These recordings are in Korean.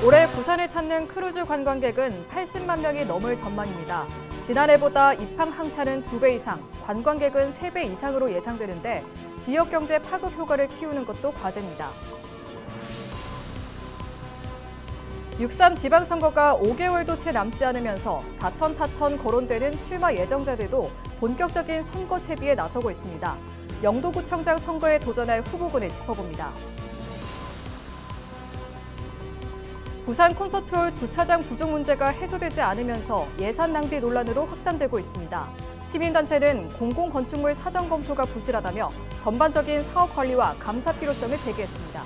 올해 부산을 찾는 크루즈 관광객은 80만 명이 넘을 전망입니다. 지난해보다 입항 항차는 2배 이상, 관광객은 3배 이상으로 예상되는데 지역 경제 파급 효과를 키우는 것도 과제입니다. 6.3 지방선거가 5개월도 채 남지 않으면서 자천타천 거론되는 출마 예정자들도 본격적인 선거 채비에 나서고 있습니다. 영도구청장 선거에 도전할 후보군을 짚어봅니다. 부산 콘서트홀 주차장 부족 문제가 해소되지 않으면서 예산 낭비 논란으로 확산되고 있습니다. 시민단체는 공공건축물 사전 검토가 부실하다며 전반적인 사업 관리와 감사 필요성을 제기했습니다.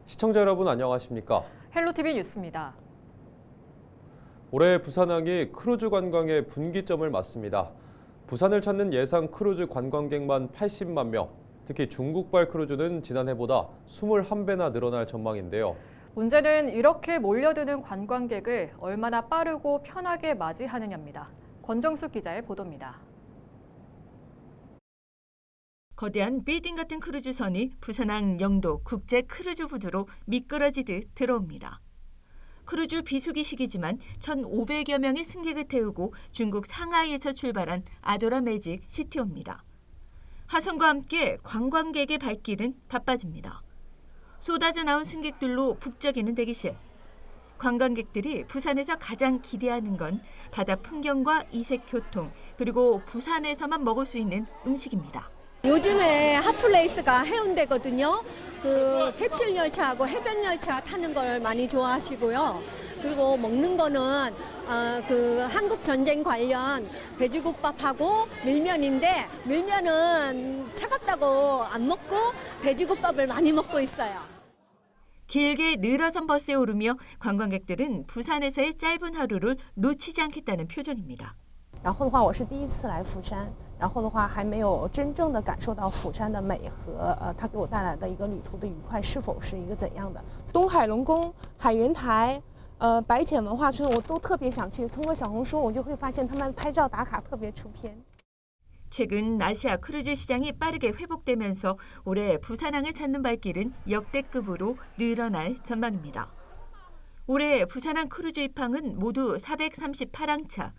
시청자 여러분 안녕하십니까? 헬로티비 뉴스입니다. 올해 부산항이 크루즈 관광의 분기점을 맞습니다. 부산을 찾는 예상 크루즈 관광객만 80만 명, 특히 중국발 크루즈는 지난해보다 21배나 늘어날 전망인데요. 문제는 이렇게 몰려드는 관광객을 얼마나 빠르고 편하게 맞이하느냐입니다. 권정숙 기자의 보도입니다. 거대한 빌딩 같은 크루즈선이 부산항 영도 국제 크루즈 부두로 미끄러지듯 들어옵니다. 크루즈 비수기 시기지만 1,500여 명의 승객을 태우고 중국 상하이에서 출발한 아도라 매직 시티호입니다. 하선과 함께 관광객의 발길은 바빠집니다. 쏟아져 나온 승객들로 북적이는 대기실. 관광객들이 부산에서 가장 기대하는 건 바다 풍경과 이색 교통, 그리고 부산에서만 먹을 수 있는 음식입니다. 요즘에 핫플레이스가 해운대거든요. 그 캡슐 열차하고 해변 열차 타는 걸 많이 좋아하시고요. 그리고 먹는 거는 그 한국 전쟁 관련 돼지국밥하고 밀면인데 밀면은 차갑다고 안 먹고 돼지국밥을 많이 먹고 있어요. 길게 늘어선 버스에 오르며 관광객들은 부산에서의 짧은 하루를 놓치지 않겠다는 표정입니다. 然后的话，我是第一次来釜山，然后的话还没有真正的感受到釜山的美和它给我带来的一个旅途的愉快是否是一个怎样的。东海龙宫、海云台、白浅文化村我都特别想去。通过小红书，我就会发现他们拍照打卡特别出片。 최근 아시아 크루즈 시장이 빠르게 회복되면서 올해 부산항을 찾는 발길은 역대급으로 늘어날 전망입니다. 올해 부산항 크루즈 입항은 모두 438항차.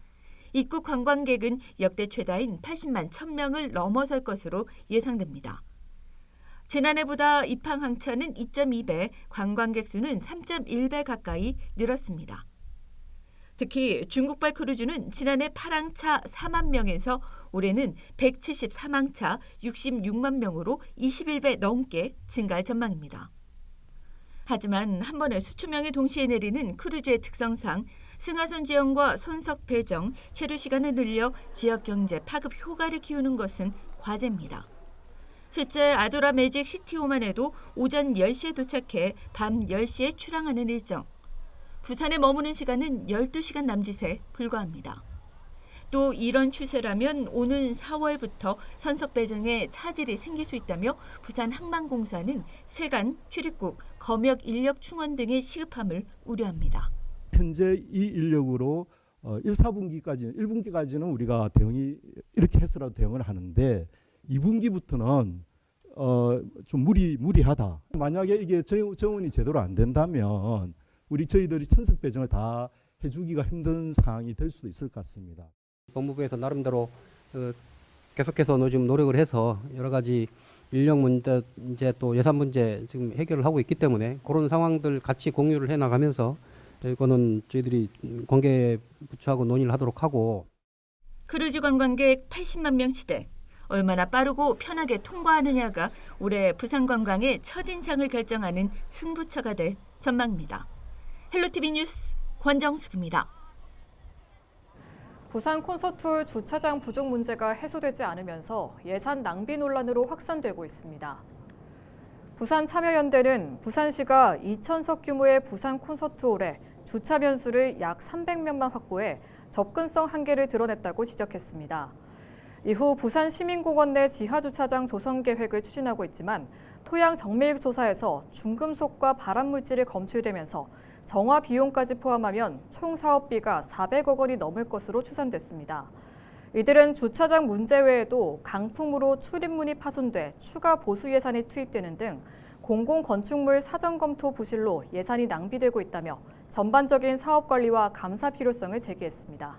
입국 관광객은 역대 최다인 80만 1,000명을 넘어설 것으로 예상됩니다. 지난해보다 입항 항차는 2.2배, 관광객 수는 3.1배 가까이 늘었습니다. 특히 중국발 크루즈는 지난해 8항차 4만 명에서 올해는 173항차 66만 명으로 21배 넘게 증가할 전망입니다. 하지만 한 번에 수천 명이 동시에 내리는 크루즈의 특성상 승하선 지형과 선석 배정, 체류 시간을 늘려 지역 경제 파급 효과를 키우는 것은 과제입니다. 실제 아도라 매직 시티호만 해도 오전 10시에 도착해 밤 10시에 출항하는 일정. 부산에 머무는 시간은 12시간 남짓에 불과합니다. 또 이런 추세라면 오는 4월부터 선석 배정에 차질이 생길 수 있다며 부산항만공사는 세관, 출입국, 검역 인력 충원 등의 시급함을 우려합니다. 현재 이 인력으로 1, 4분기까지, 1분기까지는 우리가 대응이 이렇게 해서라도 대응을 하는데 2분기부터는 좀 무리하다. 만약에 이게 정원이 제대로 안 된다면 저희들이 선석 배정을 다 해주기가 힘든 상황이 될 수도 있을 것 같습니다. 법무부에서 나름대로 계속해서 지금 노력을 해서 여러 가지 인력 문제, 이제 또 예산 문제 지금 해결을 하고 있기 때문에 그런 상황들 같이 공유를 해 나가면서 이거는 저희들이 관계 부처하고 논의를 하도록 하고. 크루즈 관광객 80만 명 시대. 얼마나 빠르고 편하게 통과하느냐가 올해 부산 관광의 첫인상을 결정하는 승부처가 될 전망입니다. 헬로티비 뉴스 권정숙입니다. 부산 콘서트홀 주차장 부족 문제가 해소되지 않으면서 예산 낭비 논란으로 확산되고 있습니다. 부산 참여연대는 부산시가 2,000석 규모의 부산 콘서트홀에 주차 면수를 약 300명만 확보해 접근성 한계를 드러냈다고 지적했습니다. 이후 부산시민공원 내 지하주차장 조성 계획을 추진하고 있지만 토양 정밀 조사에서 중금속과 발암물질이 검출되면서 정화 비용까지 포함하면 총 사업비가 400억 원이 넘을 것으로 추산됐습니다. 이들은 주차장 문제 외에도 강풍으로 출입문이 파손돼 추가 보수 예산이 투입되는 등 공공건축물 사전검토 부실로 예산이 낭비되고 있다며 전반적인 사업 관리와 감사 필요성을 제기했습니다.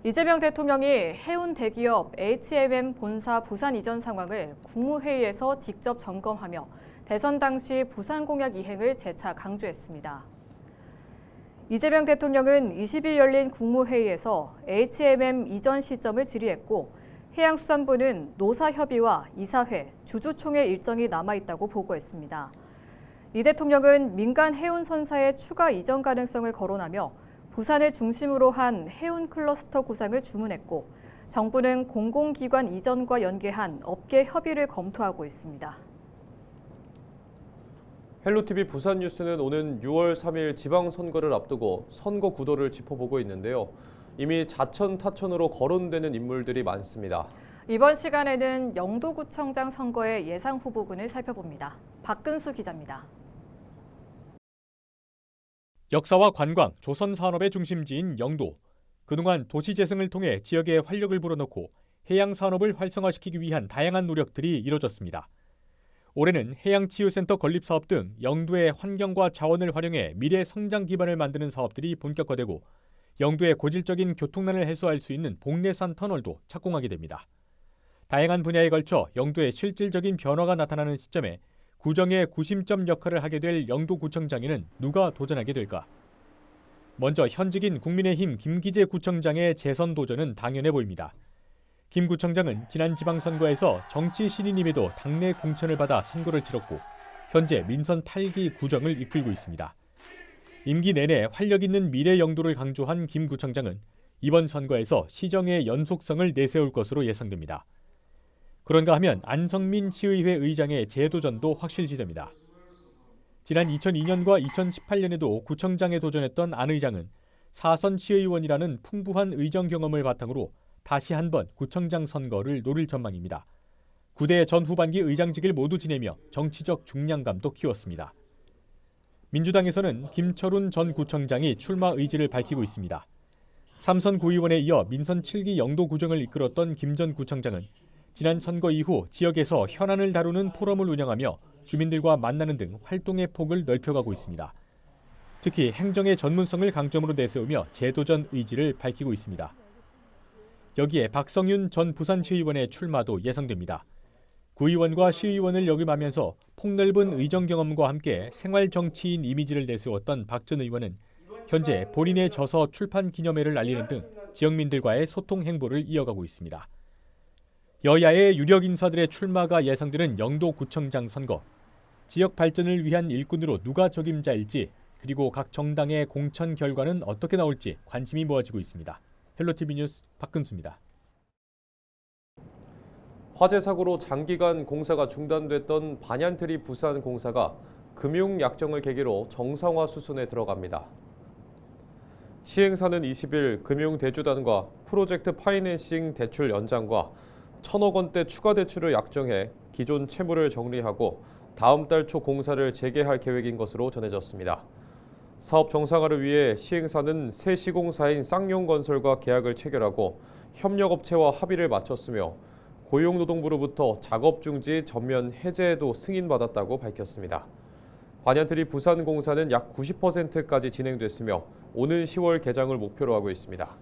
이재명 대통령이 해운 대기업 H&M 본사 부산 이전 상황을 국무회의에서 직접 점검하며 대선 당시 부산 공약 이행을 재차 강조했습니다. 이재명 대통령은 20일 열린 국무회의에서 H&M 이전 시점을 질의했고 해양수산부는 노사협의와 이사회, 주주총회 일정이 남아있다고 보고했습니다. 이 대통령은 민간 해운 선사의 추가 이전 가능성을 거론하며 부산을 중심으로 한 해운 클러스터 구상을 주문했고 정부는 공공기관 이전과 연계한 업계 협의를 검토하고 있습니다. 헬로티비 부산 뉴스는 오는 6월 3일 지방선거를 앞두고 선거 구도를 짚어보고 있는데요. 이미 자천, 타천으로 거론되는 인물들이 많습니다. 이번 시간에는 영도구청장 선거의 예상 후보군을 살펴봅니다. 박근수 기자입니다. 역사와 관광, 조선 산업의 중심지인 영도. 그동안 도시 재생을 통해 지역에 활력을 불어넣고 해양 산업을 활성화시키기 위한 다양한 노력들이 이뤄졌습니다. 올해는 해양치유센터 건립 사업 등 영도의 환경과 자원을 활용해 미래 성장 기반을 만드는 사업들이 본격화되고 영도의 고질적인 교통난을 해소할 수 있는 복례산 터널도 착공하게 됩니다. 다양한 분야에 걸쳐 영도의 실질적인 변화가 나타나는 시점에 구정의 구심점 역할을 하게 될 영도구청장에는 누가 도전하게 될까? 먼저 현직인 국민의힘 김기재 구청장의 재선 도전은 당연해 보입니다. 김 구청장은 지난 지방선거에서 정치 신인임에도 당내 공천을 받아 선거를 치렀고 현재 민선 8기 구정을 이끌고 있습니다. 임기 내내 활력 있는 미래 영도를 강조한 김 구청장은 이번 선거에서 시정의 연속성을 내세울 것으로 예상됩니다. 그런가 하면 안성민 시의회 의장의 재도전도 확실시됩니다. 지난 2002년과 2018년에도 구청장에 도전했던 안 의장은 4선 시의원이라는 풍부한 의정 경험을 바탕으로 다시 한번 구청장 선거를 노릴 전망입니다. 9대 전 후반기 의장직을 모두 지내며 정치적 중량감도 키웠습니다. 민주당에서는 김철훈 전 구청장이 출마 의지를 밝히고 있습니다. 3선 구의원에 이어 민선 7기 영도 구정을 이끌었던 김 전 구청장은 지난 선거 이후 지역에서 현안을 다루는 포럼을 운영하며 주민들과 만나는 등 활동의 폭을 넓혀가고 있습니다. 특히 행정의 전문성을 강점으로 내세우며 재도전 의지를 밝히고 있습니다. 여기에 박성윤 전 부산시의원의 출마도 예상됩니다. 구의원과 시의원을 역임하면서 폭넓은 의정 경험과 함께 생활정치인 이미지를 내세웠던 박 전 의원은 현재 본인의 저서 출판 기념회를 알리는 등 지역민들과의 소통 행보를 이어가고 있습니다. 여야의 유력 인사들의 출마가 예상되는 영도구청장 선거. 지역 발전을 위한 일꾼으로 누가 적임자일지 그리고 각 정당의 공천 결과는 어떻게 나올지 관심이 모아지고 있습니다. 헬로티비 뉴스 박근수입니다. 화재 사고로 장기간 공사가 중단됐던 반얀트리 부산 공사가 금융 약정을 계기로 정상화 수순에 들어갑니다. 시행사는 20일 금융대주단과 프로젝트 파이낸싱 대출 연장과 1,000억 원대 추가 대출을 약정해 기존 채무를 정리하고 다음 달 초 공사를 재개할 계획인 것으로 전해졌습니다. 사업 정상화를 위해 시행사는 새 시공사인 쌍용건설과 계약을 체결하고 협력업체와 합의를 마쳤으며 고용노동부로부터 작업 중지 전면 해제에도 승인받았다고 밝혔습니다. 반얀트리 부산공사는 약 90%까지 진행됐으며 오는 10월 개장을 목표로 하고 있습니다.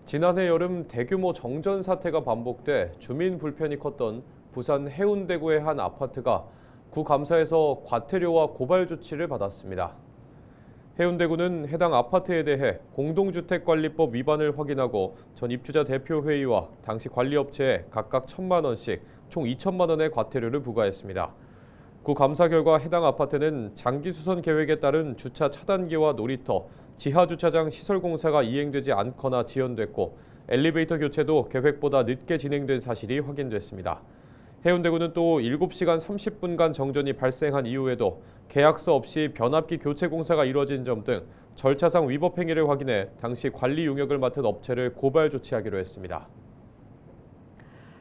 지난해 여름 대규모 정전 사태가 반복돼 주민 불편이 컸던 부산 해운대구의 한 아파트가 구 감사에서 과태료와 고발 조치를 받았습니다. 해운대구는 해당 아파트에 대해 공동주택관리법 위반을 확인하고 전 입주자 대표회의와 당시 관리업체에 각각 1,000만 원씩 총 2천만 원의 과태료를 부과했습니다. 구 감사 결과 해당 아파트는 장기 수선 계획에 따른 주차 차단기와 놀이터, 지하주차장 시설 공사가 이행되지 않거나 지연됐고 엘리베이터 교체도 계획보다 늦게 진행된 사실이 확인됐습니다. 해운대구는 또 7시간 30분간 정전이 발생한 이후에도 계약서 없이 변압기 교체 공사가 이뤄진 점 등 절차상 위법 행위를 확인해 당시 관리 용역을 맡은 업체를 고발 조치하기로 했습니다.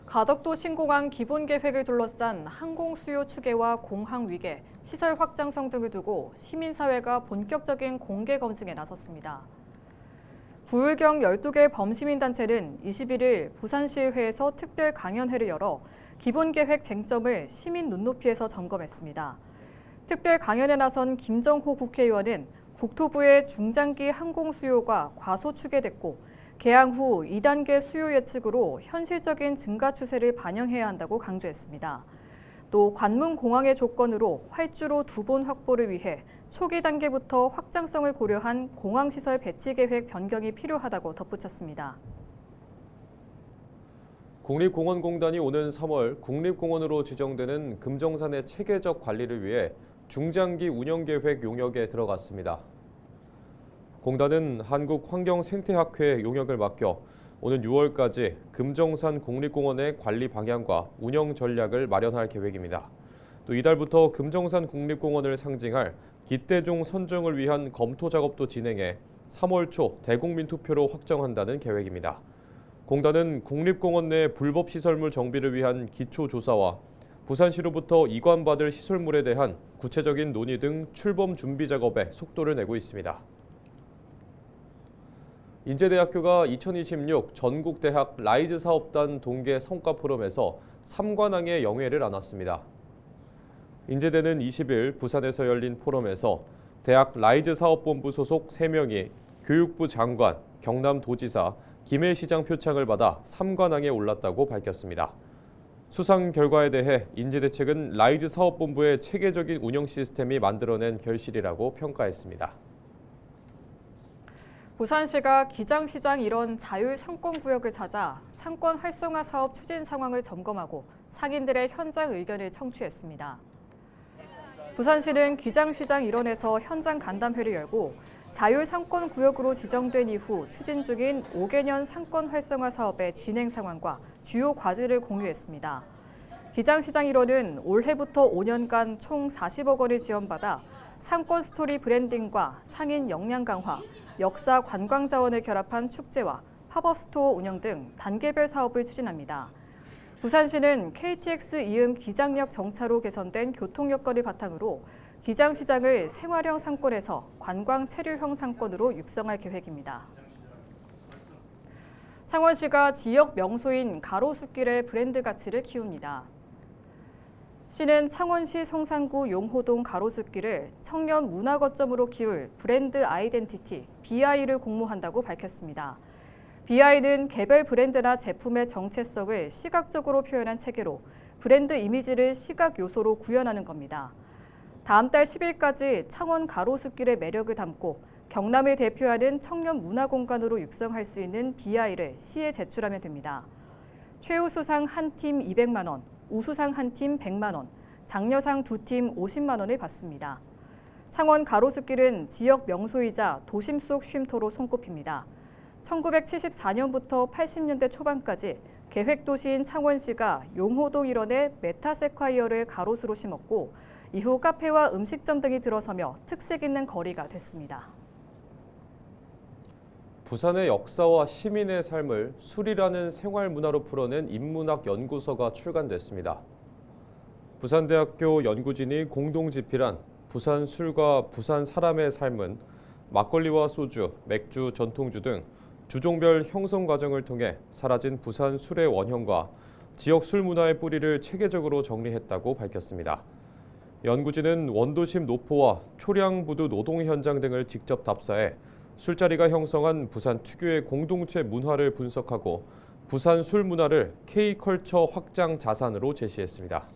가덕도 신공항 기본 계획을 둘러싼 항공 수요 추계와 공항 위계, 시설 확장성 등을 두고 시민사회가 본격적인 공개 검증에 나섰습니다. 부울경 12개 범시민단체는 21일 부산시의회에서 특별 강연회를 열어 기본 계획 쟁점을 시민 눈높이에서 점검했습니다. 특별 강연에 나선 김정호 국회의원은 국토부의 중장기 항공 수요가 과소 추계됐고 개항 후 2단계 수요 예측으로 현실적인 증가 추세를 반영해야 한다고 강조했습니다. 또 관문공항의 조건으로 활주로 2본 확보를 위해 초기 단계부터 확장성을 고려한 공항시설 배치 계획 변경이 필요하다고 덧붙였습니다. 국립공원공단이 오는 3월 국립공원으로 지정되는 금정산의 체계적 관리를 위해 중장기 운영계획 용역에 들어갔습니다. 공단은 한국환경생태학회 용역을 맡겨 오는 6월까지 금정산 국립공원의 관리 방향과 운영 전략을 마련할 계획입니다. 또 이달부터 금정산 국립공원을 상징할 기대종 선정을 위한 검토 작업도 진행해 3월 초 대국민 투표로 확정한다는 계획입니다. 공단은 국립공원 내 불법 시설물 정비를 위한 기초조사와 부산시로부터 이관받을 시설물에 대한 구체적인 논의 등 출범 준비 작업에 속도를 내고 있습니다. 인제대학교가 2026 전국대학 라이즈 사업단 동계 성과 포럼에서 3관왕의 영예를 안았습니다. 인제대는 20일 부산에서 열린 포럼에서 대학 라이즈 사업본부 소속 3명이 교육부 장관, 경남도지사, 김해시장 표창을 받아 3관왕에 올랐다고 밝혔습니다. 수상 결과에 대해 인제대 측은 라이즈 사업본부의 체계적인 운영 시스템이 만들어낸 결실이라고 평가했습니다. 부산시가 기장시장 일원 자율 상권구역을 찾아 상권 활성화 사업 추진 상황을 점검하고 상인들의 현장 의견을 청취했습니다. 부산시는 기장시장 일원에서 현장 간담회를 열고 자율 상권구역으로 지정된 이후 추진 중인 5개년 상권 활성화 사업의 진행 상황과 주요 과제를 공유했습니다. 기장시장 일원은 올해부터 5년간 총 40억 원을 지원받아 상권 스토리 브랜딩과 상인 역량 강화, 역사 관광 자원을 결합한 축제와 팝업 스토어 운영 등 단계별 사업을 추진합니다. 부산시는 KTX 이음 기장역 정차로 개선된 교통 여건을 바탕으로 기장시장을 생활형 상권에서 관광 체류형 상권으로 육성할 계획입니다. 창원시가 지역 명소인 가로수길의 브랜드 가치를 키웁니다. 시는 창원시 성산구 용호동 가로수길을 청년 문화 거점으로 키울 브랜드 아이덴티티 BI를 공모한다고 밝혔습니다. BI는 개별 브랜드나 제품의 정체성을 시각적으로 표현한 체계로 브랜드 이미지를 시각 요소로 구현하는 겁니다. 다음 달 10일까지 창원 가로수길의 매력을 담고 경남을 대표하는 청년 문화 공간으로 육성할 수 있는 BI를 시에 제출하면 됩니다. 최우수상 한 팀 200만 원, 우수상 한 팀 100만 원, 장려상 2팀 50만 원을 받습니다. 창원 가로수길은 지역 명소이자 도심 속 쉼터로 손꼽힙니다. 1974년부터 80년대 초반까지 계획도시인 창원시가 용호동 일원에 메타세콰이어를 가로수로 심었고 이후 카페와 음식점 등이 들어서며 특색 있는 거리가 됐습니다. 부산의 역사와 시민의 삶을 술이라는 생활문화로 풀어낸 인문학 연구서가 출간됐습니다. 부산대학교 연구진이 공동 집필한 부산 술과 부산 사람의 삶은 막걸리와 소주, 맥주, 전통주 등 주종별 형성 과정을 통해 사라진 부산 술의 원형과 지역 술 문화의 뿌리를 체계적으로 정리했다고 밝혔습니다. 연구진은 원도심 노포와 초량부두 노동 현장 등을 직접 답사해 술자리가 형성한 부산 특유의 공동체 문화를 분석하고 부산 술 문화를 K컬처 확장 자산으로 제시했습니다.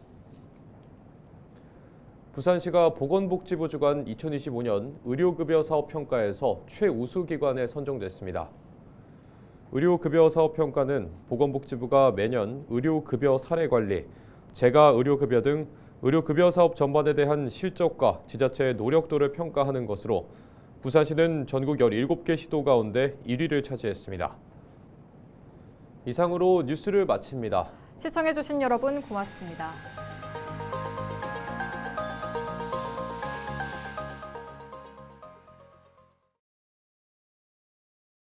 부산시가 보건복지부 주관 2025년 의료급여 사업 평가에서 최우수 기관에 선정됐습니다. 의료급여 사업 평가는 보건복지부가 매년 의료급여 사례 관리, 재가 의료급여 등 의료급여 사업 전반에 대한 실적과 지자체의 노력도를 평가하는 것으로 부산시는 전국 17개 시도 가운데 1위를 차지했습니다. 이상으로 뉴스를 마칩니다. 시청해주신 여러분 고맙습니다.